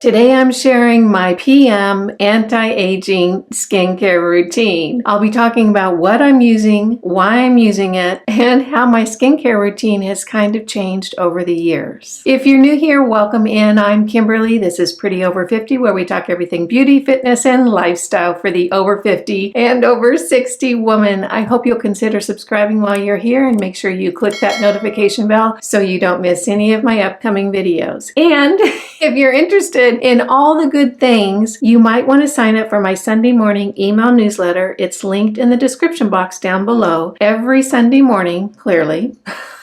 Today I'm sharing my PM anti-aging skincare routine. I'll be talking about what I'm using, why I'm using it, and how my skincare routine has kind of changed over the years. If you're new here, welcome in. I'm Kimberly. This is Pretty Over 50, where we talk everything beauty, fitness, and lifestyle for the over 50 and over 60 woman. I hope you'll consider subscribing while you're here and make sure you click that notification bell so you don't miss any of my upcoming videos. And if you're interested in all the good things, you might want to sign up for my Sunday morning email newsletter. It's linked in the description box down below. Every Sunday morning, clearly,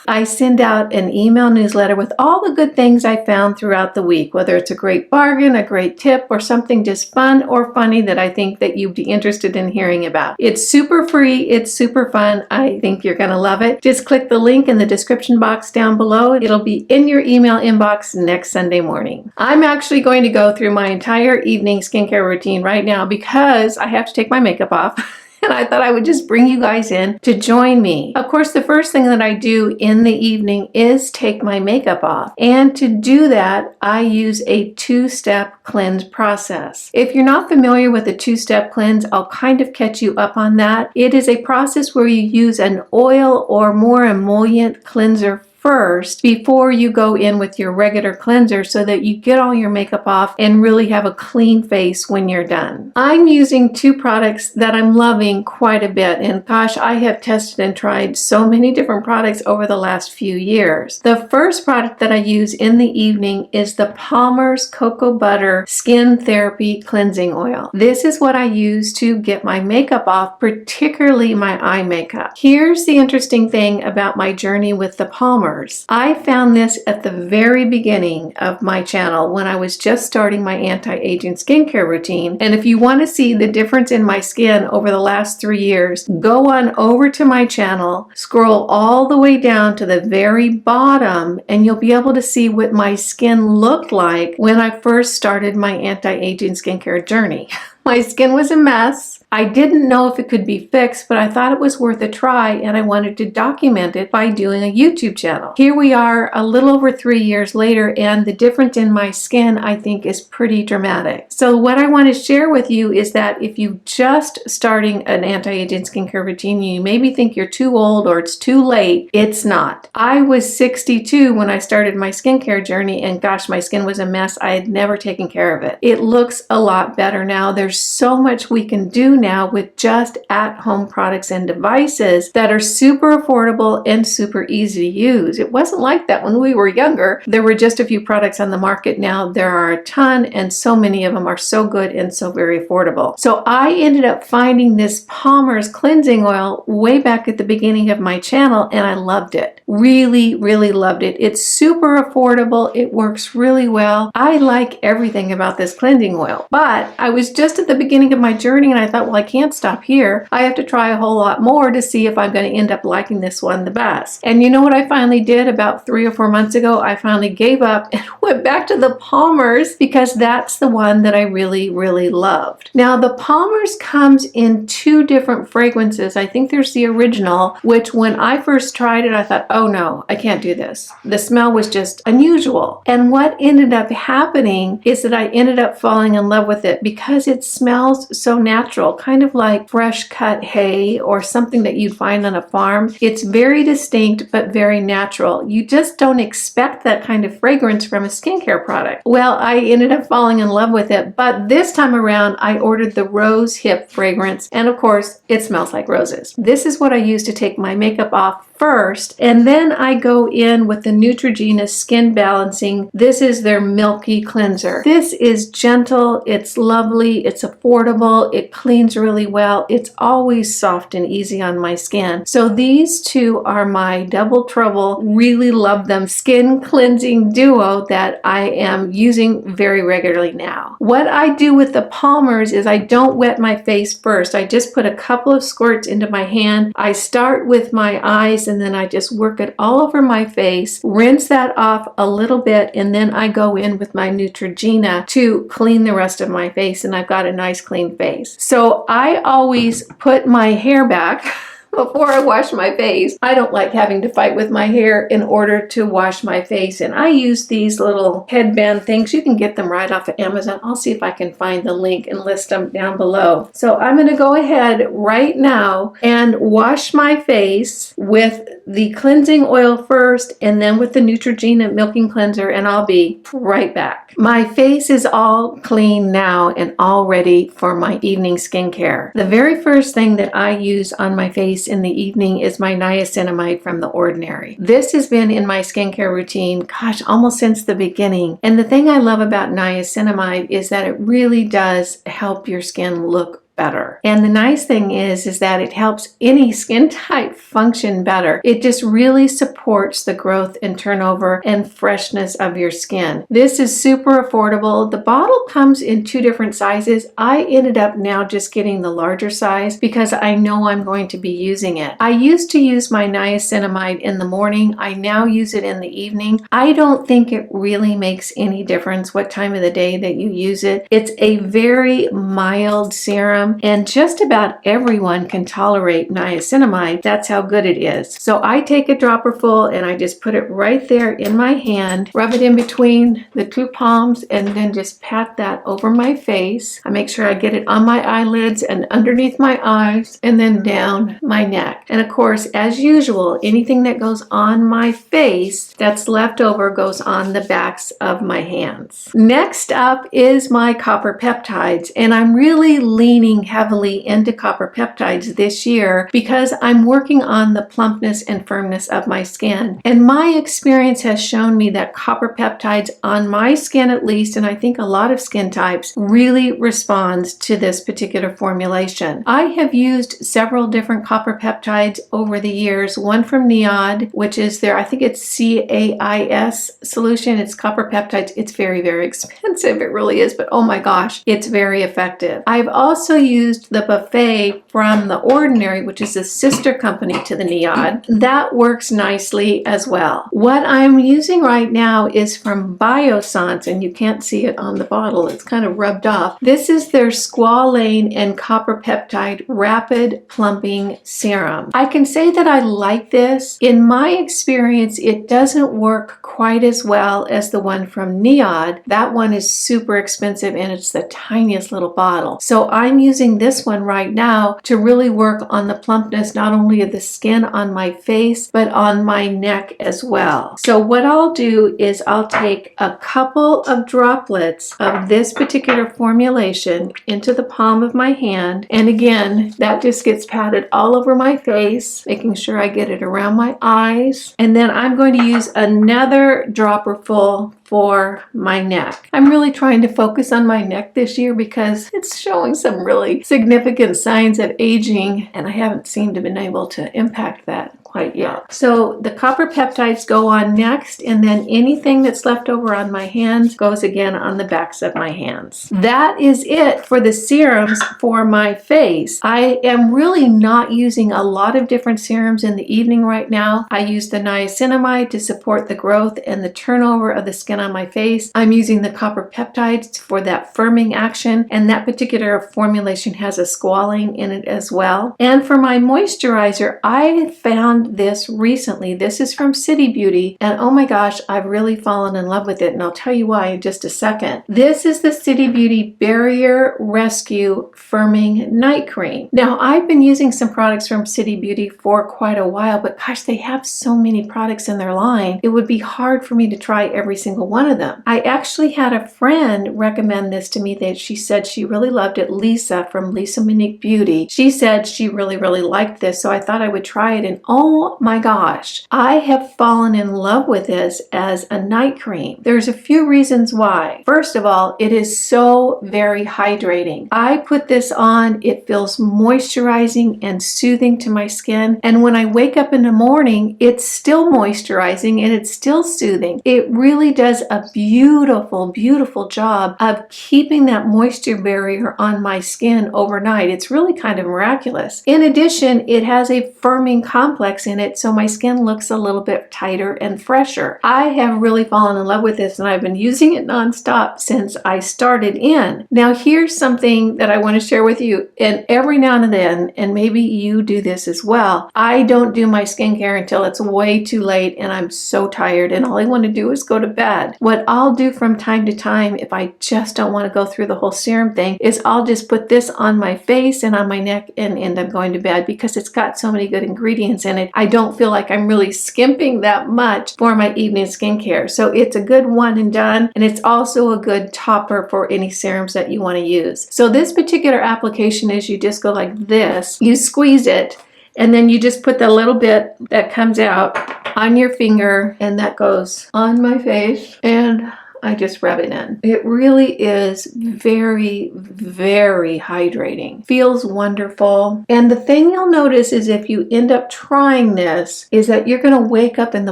I send out an email newsletter with all the good things I found throughout the week, whether it's a great bargain, a great tip, or something just fun or funny that I think that you'd be interested in hearing about. It's super free. It's super fun. I think you're going to love it. Just click the link in the description box down below. It'll be in your email inbox next Sunday morning. I'm actually going to go through my entire evening skincare routine right now because I have to take my makeup off. And I thought I would just bring you guys in to join me. Of course, the first thing that I do in the evening is take my makeup off. And to do that, I use a two-step cleanse process. If you're not familiar with a two-step cleanse, I'll kind of catch you up on that. It is a process where you use an oil or more emollient cleanser first before you go in with your regular cleanser so that you get all your makeup off and really have a clean face when you're done. I'm using two products that I'm loving quite a bit, and gosh, I have tested and tried so many different products over the last few years. The first product that I use in the evening is the Palmer's Cocoa Butter Skin Therapy Cleansing Oil. This is what I use to get my makeup off, particularly my eye makeup. Here's the interesting thing about my journey with the Palmer's. I found this at the very beginning of my channel when I was just starting my anti-aging skincare routine. And if you want to see the difference in my skin over the last 3 years, go on over to my channel, scroll all the way down to the very bottom, and you'll be able to see what my skin looked like when I first started my anti-aging skincare journey. My skin was a mess. I didn't know if it could be fixed, but I thought it was worth a try, and I wanted to document it by doing a YouTube channel. Here we are a little over 3 years later, and the difference in my skin, I think, is pretty dramatic. So what I want to share with you is that if you're just starting an anti-aging skincare routine, you maybe think you're too old or it's too late. It's not. I was 62 when I started my skincare journey, and gosh, my skin was a mess. I had never taken care of it. It looks a lot better now. There's so much we can do now with just at-home products and devices that are super affordable and super easy to use. It wasn't like that when we were younger. There were just a few products on the market. Now there are a ton, and so many of them are so good and so very affordable. So I ended up finding this Palmer's cleansing oil way back at the beginning of my channel, and I loved it. Really, really loved it. It's super affordable. It works really well. I like everything about this cleansing oil, but I was just at the beginning of my journey, and I thought, well, I can't stop here. I have to try a whole lot more to see if I'm going to end up liking this one the best. And you know what I finally did about 3 or 4 months ago? I finally gave up and went back to the Palmer's because that's the one that I really, really loved. Now, the Palmer's comes in 2 different fragrances. I think there's the original, which when I first tried it, I thought, oh no, I can't do this. The smell was just unusual. And what ended up happening is that I ended up falling in love with it because it smells so natural, kind of like fresh cut hay or something that you'd find on a farm. It's very distinct but very natural. You just don't expect that kind of fragrance from a skincare product. Well, I ended up falling in love with it, but this time around I ordered the Rose Hip fragrance, and of course it smells like roses. This is what I use to take my makeup off first, and then I go in with the Neutrogena Skin Balancing. This is their Milky Cleanser. This is gentle, it's lovely, it's affordable, it cleans really well, it's always soft and easy on my skin. So these two are my double trouble, really love them, skin cleansing duo that I am using very regularly now. What I do with the Palmer's is I don't wet my face first. I just put a couple of squirts into my hand. I start with my eyes and then I just work it all over my face, rinse that off a little bit, and then I go in with my Neutrogena to clean the rest of my face, and I've got a nice clean face. So I always put my hair back before I wash my face. I don't like having to fight with my hair in order to wash my face. And I use these little headband things. You can get them right off of Amazon. I'll see if I can find the link and list them down below. So I'm going to go ahead right now and wash my face with the cleansing oil first and then with the Neutrogena milking cleanser, and I'll be right back. My face is all clean now and all ready for my evening skincare. The very first thing that I use on my face in the evening is my niacinamide from The Ordinary. This has been in my skincare routine, gosh, almost since the beginning. And the thing I love about niacinamide is that it really does help your skin look better. And the nice thing is that it helps any skin type function better. It just really supports the growth and turnover and freshness of your skin. This is super affordable. The bottle comes in 2 different sizes. I ended up now just getting the larger size because I know I'm going to be using it. I used to use my niacinamide in the morning. I now use it in the evening. I don't think it really makes any difference what time of the day that you use it. It's a very mild serum, and just about everyone can tolerate niacinamide. That's how good it is. So I take a dropper full and I just put it right there in my hand, rub it in between the 2 palms, and then just pat that over my face. I make sure I get it on my eyelids and underneath my eyes and then down my neck. And of course, as usual, anything that goes on my face that's left over goes on the backs of my hands. Next up is my copper peptides, and I'm really leaning heavily into copper peptides this year because I'm working on the plumpness and firmness of my skin. And my experience has shown me that copper peptides on my skin, at least, and I think a lot of skin types, really responds to this particular formulation. I have used several different copper peptides over the years. One from NIRA, which is their, I think it's CAIS solution. It's copper peptides. It's very, very expensive. It really is, but oh my gosh, it's very effective. I've also used the buffet from The Ordinary, which is a sister company to the NIRA. That works nicely as well. What I'm using right now is from Biossance, and you can't see it on the bottle. It's kind of rubbed off. This is their squalane and copper peptide rapid plumping serum. I can say that I like this. In my experience, it doesn't work quite as well as the one from NIRA. That one is super expensive and it's the tiniest little bottle. So I'm using this one right now to really work on the plumpness, not only of the skin on my face, but on my neck as well. So what I'll do is I'll take a couple of droplets of this particular formulation into the palm of my hand. And again, that just gets patted all over my face, making sure I get it around my eyes. And then I'm going to use another dropper full for my neck. I'm really trying to focus on my neck this year because it's showing some really significant signs of aging, and I haven't seemed to have been able to impact that quite yet. So the copper peptides go on next, and then anything that's left over on my hands goes again on the backs of my hands. That is it for the serums for my face. I am really not using a lot of different serums in the evening right now. I use the niacinamide to support the growth and the turnover of the skin on my face. I'm using the copper peptides for that firming action, and that particular formulation has a squalane in it as well. And for my moisturizer, I found this recently. This is from City Beauty, and oh my gosh, I've really fallen in love with it, and I'll tell you why in just a second. This is the City Beauty Barrier Rescue Firming Night Cream. Now, I've been using some products from City Beauty for quite a while, but gosh, they have so many products in their line, it would be hard for me to try every single one of them. I actually had a friend recommend this to me that she said she really loved it. Lisa from Lisa Monique Beauty. She said she really liked this, so I thought I would try it, and oh my gosh, I have fallen in love with this as a night cream. There's a few reasons why. First of all, it is so very hydrating. I put this on, it feels moisturizing and soothing to my skin, and when I wake up in the morning, it's still moisturizing and it's still soothing. It really does a beautiful job of keeping that moisture barrier on my skin overnight. It's really kind of miraculous. In addition, it has a firming complex products in it, so my skin looks a little bit tighter and fresher. I have really fallen in love with this, and I've been using it nonstop since I started in. Now here's something that I want to share with you, and every now and then, and maybe you do this as well, I don't do my skincare until it's way too late and I'm so tired and all I want to do is go to bed. What I'll do from time to time, if I just don't want to go through the whole serum thing, is I'll just put this on my face and on my neck and end up going to bed because it's got so many good ingredients in it. I don't feel like I'm really skimping that much for my evening skincare. So it's a good one and done, and it's also a good topper for any serums that you want to use. So this particular application is you just go like this, you squeeze it, and then you just put the little bit that comes out on your finger, and that goes on my face, and I just rub it in. It really is very, very hydrating. Feels wonderful. And the thing you'll notice is if you end up trying this, is that you're going to wake up in the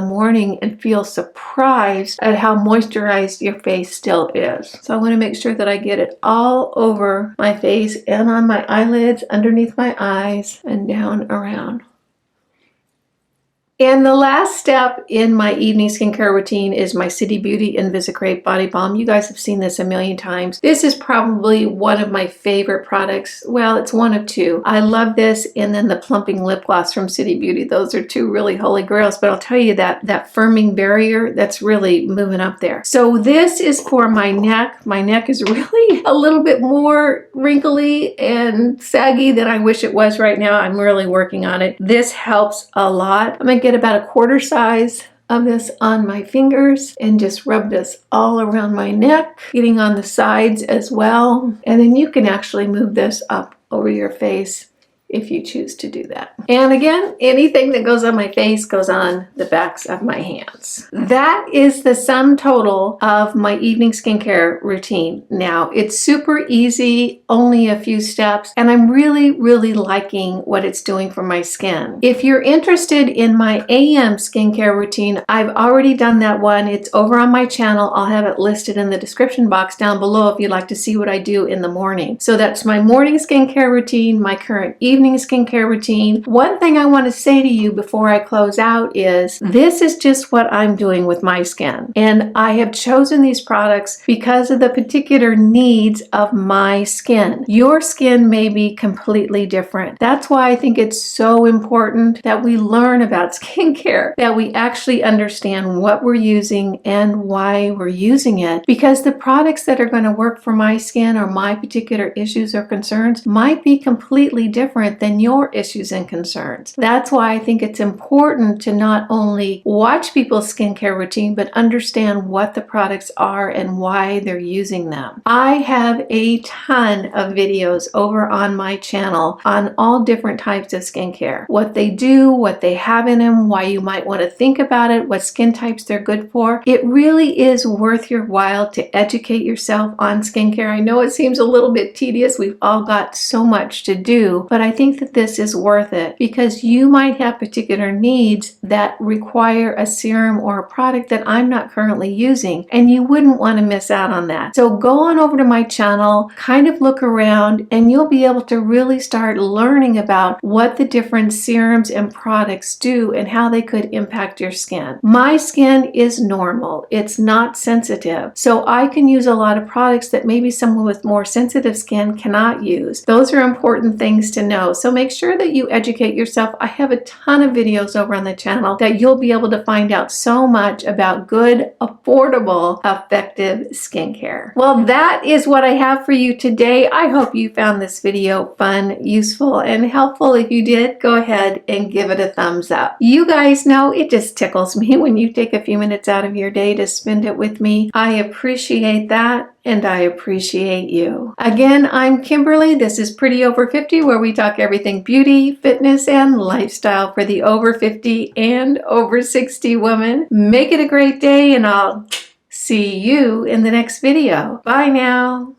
morning and feel surprised at how moisturized your face still is. So I want to make sure that I get it all over my face and on my eyelids, underneath my eyes, and down around. And the last step in my evening skincare routine is my City Beauty Invisicrepe Body Balm. You guys have seen this a million times. This is probably one of my favorite products. Well, it's one of two. I love this, and then the Plumping Lip Gloss from City Beauty. Those are two really holy grails, but I'll tell you that firming barrier, that's really moving up there. So this is for my neck. My neck is really a little bit more wrinkly and saggy than I wish it was right now. I'm really working on it. This helps a lot. I'm gonna get about a quarter size of this on my fingers and just rub this all around my neck, getting on the sides as well. And then you can actually move this up over your face if you choose to do that. And again, anything that goes on my face goes on the backs of my hands. That is the sum total of my evening skincare routine. Now, it's super easy, only a few steps, and I'm really, really liking what it's doing for my skin. If you're interested in my AM skincare routine, I've already done that one. It's over on my channel. I'll have it listed in the description box down below if you'd like to see what I do in the morning. So that's my morning skincare routine, my current evening skincare routine. One thing I want to say to you before I close out is this is just what I'm doing with my skin. And I have chosen these products because of the particular needs of my skin. Your skin may be completely different. That's why I think it's so important that we learn about skincare, that we actually understand what we're using and why we're using it. Because the products that are going to work for my skin or my particular issues or concerns might be completely different than your issues and concerns. That's why I think it's important to not only watch people's skincare routine, but understand what the products are and why they're using them. I have a ton of videos over on my channel on all different types of skincare. What they do, what they have in them, why you might want to think about it, what skin types they're good for. It really is worth your while to educate yourself on skincare. I know it seems a little bit tedious. We've all got so much to do, but I think that this is worth it because you might have particular needs that require a serum or a product that I'm not currently using, and you wouldn't want to miss out on that. So go on over to my channel, kind of look around, and you'll be able to really start learning about what the different serums and products do and how they could impact your skin. My skin is normal. It's not sensitive. So I can use a lot of products that maybe someone with more sensitive skin cannot use. Those are important things to know. So make sure that you educate yourself. I have a ton of videos over on the channel that you'll be able to find out so much about good, affordable, effective skincare. Well, that is what I have for you today. I hope you found this video fun, useful, and helpful. If you did, go ahead and give it a thumbs up. You guys know it just tickles me when you take a few minutes out of your day to spend it with me. I appreciate that. And I appreciate you. Again, I'm Kimberly. This is Pretty Over 50, where we talk everything beauty, fitness, and lifestyle for the over 50 and over 60 woman. Make it a great day, and I'll see you in the next video. Bye now.